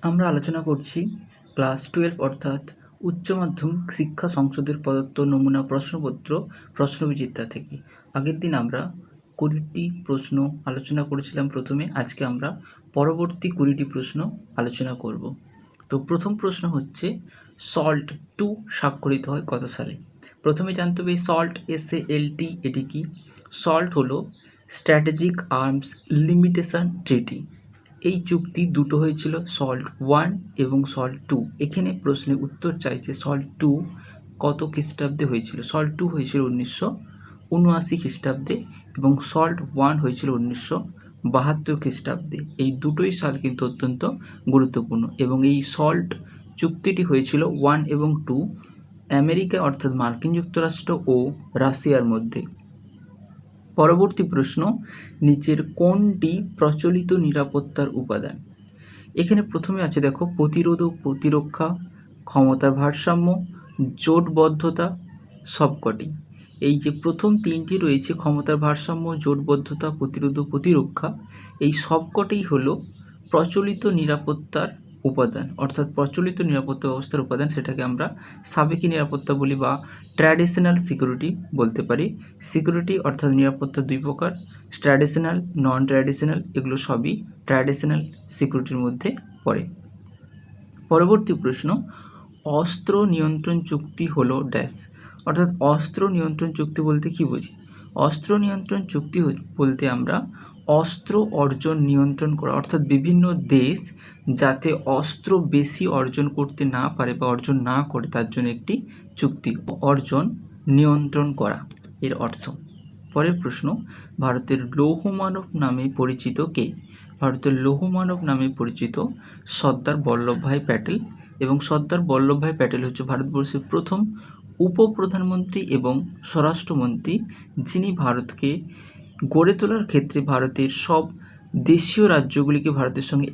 আমরা আলোচনা করছি ক্লাস 12 অর্থাৎ উচ্চ মাধ্যমিক শিক্ষা সংসদের প্রদত্ত নমুনা প্রশ্নপত্র প্রশ্নবিচিত্রা থেকে। আগের দিন আমরা 20টি প্রশ্ন আলোচনা করেছিলাম প্রথমে। আজকে আমরা পরবর্তী 20টি প্রশ্ন আলোচনা করব। তো প্রথম প্রশ্ন হচ্ছে, সল্ট 2 স্বাক্ষরিত হয় কত সালে? প্রথমে জানতে হবে সল্ট SALT এটি কি। সল্ট হলো স্ট্র্যাটেজিক আর্মস লিমিটেশন ট্রিটি। এই চুক্তি দুটো হয়েছিল, সল্ট 1 এবং সল্ট 2। এখানে প্রশ্নে উত্তর চাইছে সল্ট 2 কত খ্রিস্টাব্দে হয়েছিল। সল্ট 2 হয়েছিল 1979 খ্রিস্টাব্দে এবং সল্ট 1 হয়েছিল 1972 খ্রিস্টাব্দে। এই দুটোই সাল কিন্তু অত্যন্ত গুরুত্বপূর্ণ এবং এই সল্ট চুক্তিটি হয়েছিল 1 এবং 2 আমেরিকা অর্থাৎ মার্কিন যুক্তরাষ্ট্র ও রাশিয়ার মধ্যে। পরবর্তী প্রশ্ন, নিচের কোনটি প্রচলিত নিরাপত্তার উপাদান? এখানে প্রথমে আছে দেখো, প্রতিরোধ ও প্রতিরক্ষা, ক্ষমতার ভারসাম্য, জোটবদ্ধতা, সবকটি। এই যে প্রথম তিনটি রয়েছে, ক্ষমতার ভারসাম্য, জোটবদ্ধতা, প্রতিরোধ ও প্রতিরক্ষা, এই সবকটিই হলো প্রচলিত নিরাপত্তার উপাদান অর্থাৎ প্রচলিত নিরাপত্তা ব্যবস্থার উপাদান। সেটাকে আমরা সাবেকি নিরাপত্তা বলি বা ট্র্যাডিশনাল সিকিউরিটি বলতে পারি। সিকিউরিটি অর্থাৎ নিরাপত্তা দুই প্রকার, ট্র্যাডিশনাল, নন ট্র্যাডিশনাল, এগুলো সবই ট্র্যাডিশনাল সিকিউরিটির মধ্যে পড়ে। পরবর্তী প্রশ্ন, অস্ত্র নিয়ন্ত্রণ চুক্তি হলো ড্যাশ। অর্থাৎ অস্ত্র নিয়ন্ত্রণ চুক্তি বলতে কি বুঝি? অস্ত্র নিয়ন্ত্রণ চুক্তি বলতে আমরা অস্ত্র অর্জন নিয়ন্ত্রণ করা, অর্থাৎ বিভিন্ন দেশ যাতে অস্ত্র বেশি অর্জন করতে না পারে বা অর্জন না করে তার জন্য একটি চুক্তি, অর্জন নিয়ন্ত্রণ করা এর অর্থ। পরের প্রশ্ন, ভারতের লৌহ মানব নামে পরিচিত কে? ভারতের লৌহ মানব নামে পরিচিত সর্দার বল্লভভাই প্যাটেল। এবং সর্দার বল্লভভাই প্যাটেল হচ্ছে ভারতবর্ষের প্রথম উপপ্রধানমন্ত্রী এবং স্বরাষ্ট্রমন্ত্রী, যিনি ভারতকে গড়ে তোলার ক্ষেত্রে ভারতের সব দেশীয় রাজ্যগুলিকে ভারতের সঙ্গে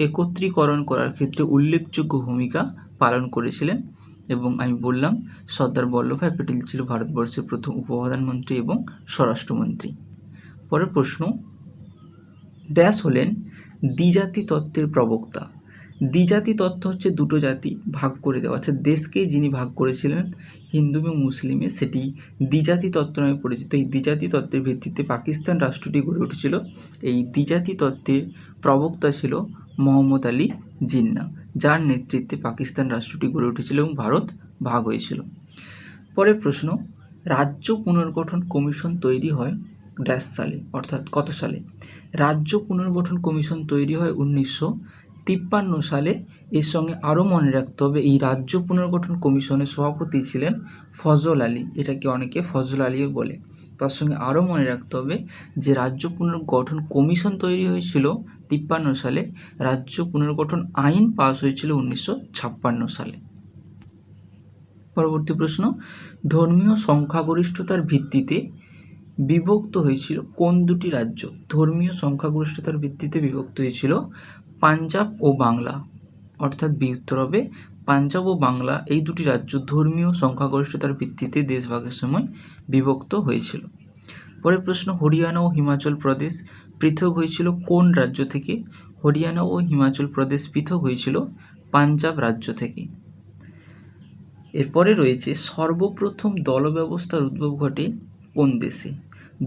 একত্রীকরণ করার ক্ষেত্রে উল্লেখযোগ্য ভূমিকা পালন করেছিলেন। এবং আমি বললাম সর্দার বল্লভভাই প্যাটেল ছিল ভারতবর্ষের প্রথম উপপ্রধানমন্ত্রী এবং স্বরাষ্ট্রমন্ত্রী। পরের প্রশ্ন, ড্যাশ হলেন দ্বিজাতি তত্ত্বের প্রবক্তা। দ্বিজাতি তত্ত্ব হচ্ছে দুটো জাতি ভাগ করে দেওয়া, অর্থাৎ দেশকে যিনি ভাগ করেছিলেন হিন্দু এবং মুসলিমে, সেটি দ্বিজাতি তত্ত্ব নামে পরিচিত। এই দ্বিজাতি তত্ত্বের ভিত্তিতে পাকিস্তান রাষ্ট্রটি গড়ে উঠেছিল। এই দ্বিজাতি তত্ত্বের প্রবক্তা ছিল মোহাম্মদ আলী জিন্নাহ, যার নেতৃত্বে পাকিস্তান রাষ্ট্রটি গড়ে উঠেছিল এবং ভারত ভাগ হয়েছিল। পরের প্রশ্ন, রাজ্য পুনর্গঠন কমিশন তৈরি হয় ড্যাশ সালে, অর্থাৎ কত সালে? রাজ্য পুনর্গঠন কমিশন তৈরি হয় 1953 সালে। এর সঙ্গে আরও মনে রাখতে হবে, এই রাজ্য পুনর্গঠন কমিশনের সভাপতি ছিলেন ফজল আলী, এটাকে অনেকে ফজল আলীও বলে। তার সঙ্গে আরও মনে রাখতে হবে যে রাজ্য পুনর্গঠন কমিশন তৈরি হয়েছিল 53 সালে, রাজ্য পুনর্গঠন আইন পাস হয়েছিল 1956 সালে। পরবর্তী প্রশ্ন, ধর্মীয় সংখ্যাগরিষ্ঠতার ভিত্তিতে বিভক্ত হয়েছিল কোন দুটি রাজ্য? ধর্মীয় সংখ্যাগরিষ্ঠতার ভিত্তিতে বিভক্ত হয়েছিল পাঞ্জাব ও বাংলা, অর্থাৎ উত্তর হবে পাঞ্জাব ও বাংলা। এই দুটি রাজ্য ধর্মীয় সংখ্যাগরিষ্ঠতার ভিত্তিতে দেশভাগের সময় বিভক্ত হয়েছিল। পরের প্রশ্ন, হরিয়ানা ও হিমাচল প্রদেশ পৃথক হয়েছিল কোন রাজ্য থেকে? হরিয়ানা ও হিমাচল প্রদেশ পৃথক হয়েছিল পাঞ্জাব রাজ্য থেকে। এরপরে রয়েছে, সর্বপ্রথম দল ব্যবস্থার উদ্ভব ঘটে কোন দেশে?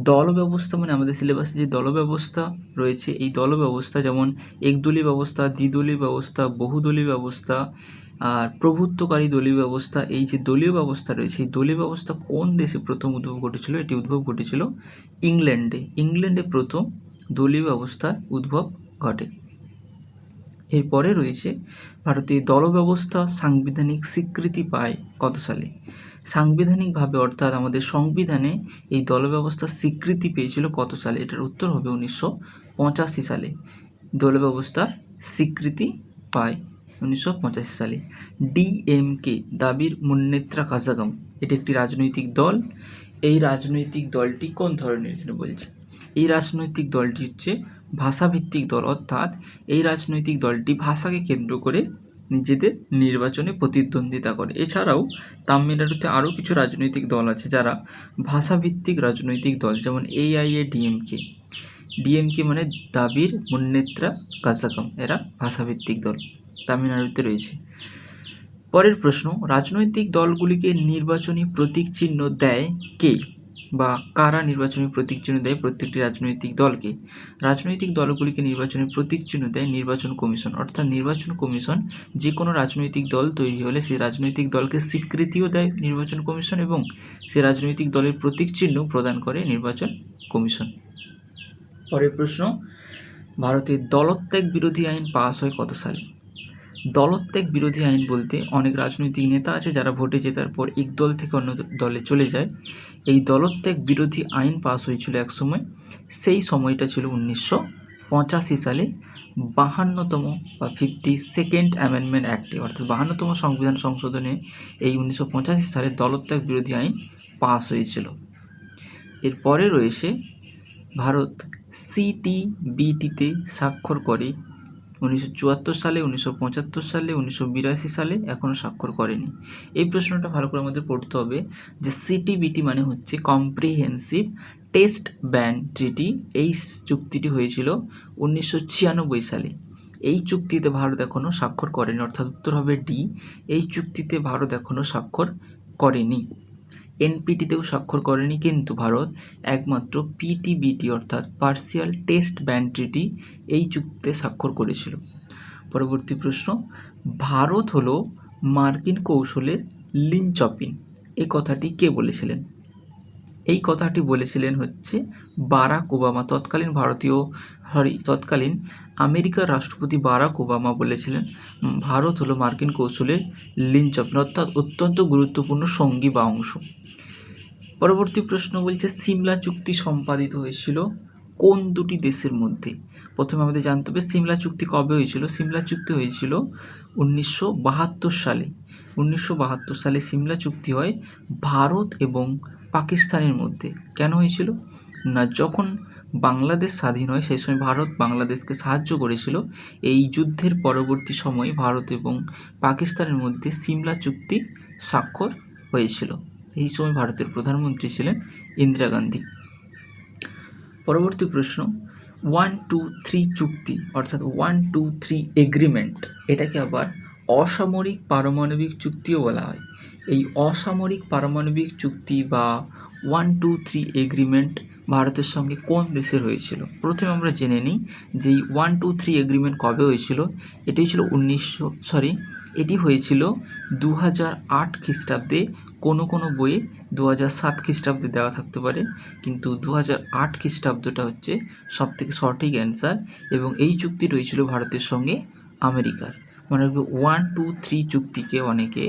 দল ব্যবস্থা মানে আমাদের সিলেবাসে যে দল ব্যবস্থা রয়েছে, এই দল ব্যবস্থা যেমন একদলীয় ব্যবস্থা, দ্বিদলীয় ব্যবস্থা, বহুদলীয় ব্যবস্থা আর প্রভুত্বকারী দলীয় ব্যবস্থা, এই যে দলীয় ব্যবস্থা রয়েছে, এই দলীয় ব্যবস্থা কোন দেশে প্রথম উদ্ভব ঘটেছিল? এটি উদ্ভব ঘটেছিল ইংল্যান্ডে। ইংল্যান্ডে প্রথম দলীয় ব্যবস্থার উদ্ভব ঘটে। এরপরে রয়েছে, ভারতীয় দল ব্যবস্থা সাংবিধানিক স্বীকৃতি পায় কত সালে? সাংবিধানিকভাবে অর্থাৎ আমাদের সংবিধানে এই দল ব্যবস্থার স্বীকৃতি পেয়েছিল কত সালে? এটার উত্তর হবে 1985 সালে দল ব্যবস্থার স্বীকৃতি পায় 1985 সালে। DMK দাবির মুন্নেত্রা কাজাগম, এটি একটি রাজনৈতিক দল। এই রাজনৈতিক দলটি কোন ধরনের বলছে? এই রাজনৈতিক দলটি হচ্ছে ভাষাভিত্তিক দল, অর্থাৎ এই রাজনৈতিক দলটি ভাষাকে কেন্দ্র করে নিজেদের নির্বাচনে প্রতিদ্বন্দ্বিতা করে। এছাড়াও তামিলনাড়ুতে আরও কিছু রাজনৈতিক দল আছে যারা ভাষাভিত্তিক রাজনৈতিক দল, যেমন AIADMK। ডিএমকে মানে দাবির মুন্নেত্রা কাজাগম, এরা ভাষাভিত্তিক দল, তামিলনাড়ুতে রয়েছে। পরের প্রশ্ন, রাজনৈতিক দলগুলিকে নির্বাচনী প্রতীক চিহ্ন দেয় কে, বা কারা নির্বাচনী প্রতীক চিহ্ন দেয় প্রত্যেকটি রাজনৈতিক দলকে? রাজনৈতিক দলগুলিকে নির্বাচনী প্রতীক চিহ্ন দেয় নির্বাচন কমিশন, অর্থাৎ নির্বাচন কমিশন যে কোনো রাজনৈতিক দল তৈরি হলে সেই রাজনৈতিক দলকে স্বীকৃতিও দেয় নির্বাচন কমিশন এবং সে রাজনৈতিক দলের প্রতীক চিহ্ন প্রদান করে নির্বাচন কমিশন। পরের প্রশ্ন, ভারতের দলত্যাগ বিরোধী আইন পাস হয় কত সালে? দলত্যাগ বিরোধী আইন বলতে অনেক রাজনৈতিক নেতা আছে যারা ভোটে জেতার পর এক দল থেকে অন্য দলে চলে যায়। এই দলত্যাগ বিরোধী আইন পাস হয়েছিল এক সময়, সেই সময়টা ছিল 1985 সালে 52তম বা 52nd অ্যামেন্ডমেন্ট অ্যাক্টে, অর্থাৎ 52তম সংবিধান সংশোধনে এই 1985 সালে দলত্যাগ বিরোধী আইন পাস হয়েছিল। এরপরে রয়েছে ভারত সিটিবিটিতে স্বাক্ষর করে 1974 সালে, 1975 সালে, 1982 সালে, এখনও স্বাক্ষর করেনি। এই প্রশ্নটা ভালো করে আমাদের পড়তে হবে যে সিটিবিটি মানে হচ্ছে কম্প্রিহেন্সিভ টেস্ট ব্যান ট্রিটি। এই চুক্তিটি হয়েছিল 1996 সালে। এই চুক্তিতে ভারত এখনও স্বাক্ষর করেনি, অর্থাৎ উত্তর হবে ডি। এই চুক্তিতে ভারত এখনও স্বাক্ষর করেনি। এনপিটিতেও স্বাক্ষর করেনি, কিন্তু ভারত একমাত্র পিটিবিটি অর্থাৎ পার্সিয়াল টেস্ট ব্যান ট্রিটি এই চুক্তিতে স্বাক্ষর করেছিল। পরবর্তী প্রশ্ন, ভারত হলো মার্কিন কৌশলের লিনচপিন, এই কথাটি কে বলেছিলেন? এই কথাটি বলেছিলেন হচ্ছে বারাক ওবামা। তৎকালীন আমেরিকার রাষ্ট্রপতি বারাক ওবামা বলেছিলেন ভারত হলো মার্কিন কৌশলের লিনচপিন, অর্থাৎ অত্যন্ত গুরুত্বপূর্ণ সঙ্গী বা অংশ। পরবর্তী প্রশ্ন বলছে সিমলা চুক্তি সম্পাদিত হয়েছিল কোন দুটি দেশের মধ্যে? প্রথমে আমাদের জানতে হবে সিমলা চুক্তি কবে হয়েছিল। সিমলা চুক্তি হয়েছিল 1972 সালে। 1972 সালে সিমলা চুক্তি হয় ভারত এবং পাকিস্তানের মধ্যে। কেন হয়েছিল না, যখন বাংলাদেশ স্বাধীন হয় সেই সময় ভারত বাংলাদেশকে সাহায্য করেছিল। এই যুদ্ধের পরবর্তী সময়ে ভারত এবং পাকিস্তানের মধ্যে সিমলা চুক্তি স্বাক্ষর হয়েছিল। এই সময় ভারতের প্রধানমন্ত্রী ছিলেন ইন্দিরা গান্ধী। পরবর্তী প্রশ্ন, 1-2-3 চুক্তি অর্থাৎ 1-2-3 এগ্রিমেন্ট, এটাকে আবার অসামরিক পারমাণবিক চুক্তিও বলা হয়। এই অসামরিক পারমাণবিক চুক্তি বা 1-2-3 এগ্রিমেন্ট ভারতের সঙ্গে কোন দেশের হয়েছিল? প্রথমে আমরা জেনে নিই যে এই 1-2-3 এগ্রিমেন্ট কবে হয়েছিল। এটি হয়েছিল 2008 খ্রিস্টাব্দে। কোনো বইয়ে 2007 খ্রিস্টাব্দে দেওয়া থাকতে পারে, কিন্তু 2008 খ্রিস্টাব্দটা হচ্ছে সবথেকে সঠিক অ্যান্সার। এবং এই চুক্তি রয়েছিল ভারতের সঙ্গে আমেরিকার। মানে 1-2-3 চুক্তিকে অনেকে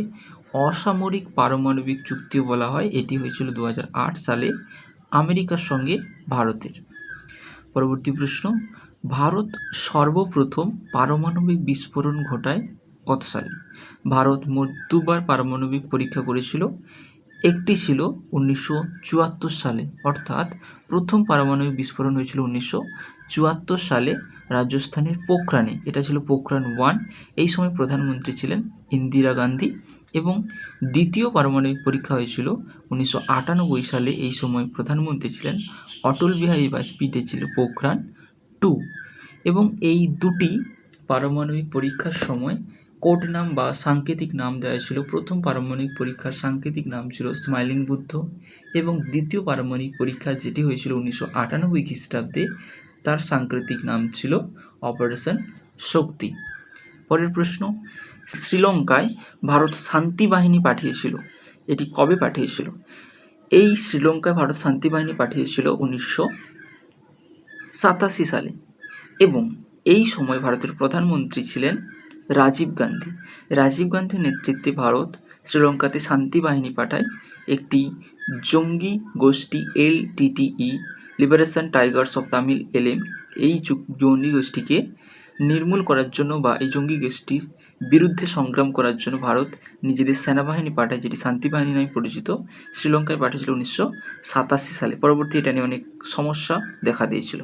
অসামরিক পারমাণবিক চুক্তিও বলা হয়। এটি হয়েছিল 2008 সালে আমেরিকার সঙ্গে ভারতের। পরবর্তী প্রশ্ন, ভারত সর্বপ্রথম পারমাণবিক বিস্ফোরণ ঘটায় কত সালে? ভারত মোট দুবার পারমাণবিক পরীক্ষা করেছিল। একটি ছিল 1974 সালে, অর্থাৎ প্রথম পারমাণবিক বিস্ফোরণ হয়েছিল 1974 সালে রাজস্থানের পোখরানে। এটা ছিল পোখরান 1। এই সময় প্রধানমন্ত্রী ছিলেন ইন্দিরা গান্ধী। এবং দ্বিতীয় পারমাণবিক পরীক্ষা হয়েছিল 1998 সালে। এই সময় প্রধানমন্ত্রী ছিলেন অটল বিহারী বাজপেয়ী। ছিল পোখরান 2। এবং এই দুটি পারমাণবিক পরীক্ষার সময় কোড নাম বা সাংকেতিক নাম দেওয়া ছিল। প্রথম পারমাণবিক পরীক্ষার সাংকেতিক নাম ছিল স্মাইলিং বুদ্ধ, এবং দ্বিতীয় পারমাণবিক পরীক্ষা যেটি হয়েছিল 1998 খ্রিস্টাব্দে, তার সাংকেতিক নাম ছিল অপারেশন শক্তি। পরের প্রশ্ন, শ্রীলঙ্কায় ভারত শান্তি বাহিনী পাঠিয়েছিল, এটি কবে পাঠিয়েছিল? এই শ্রীলঙ্কায় ভারত শান্তি বাহিনী পাঠিয়েছিল 1987 সালে, এবং এই সময় ভারতের প্রধানমন্ত্রী ছিলেন রাজীব গান্ধী। রাজীব গান্ধীর নেতৃত্বে ভারত শ্রীলঙ্কাতে শান্তি বাহিনী পাঠায়। একটি জঙ্গি গোষ্ঠী LTTE, liberation Tigers of Tamil LM, এই জঙ্গি গোষ্ঠীকে নির্মূল করার জন্য বা এই জঙ্গি গোষ্ঠীর বিরুদ্ধে সংগ্রাম করার জন্য ভারত নিজেদের সেনাবাহিনী পাঠায়, যেটি শান্তি বাহিনী নামে পরিচিত। শ্রীলঙ্কায় পাঠিয়েছিল 1987 সালে। পরবর্তী এটা নিয়ে অনেক সমস্যা দেখা দিয়েছিল।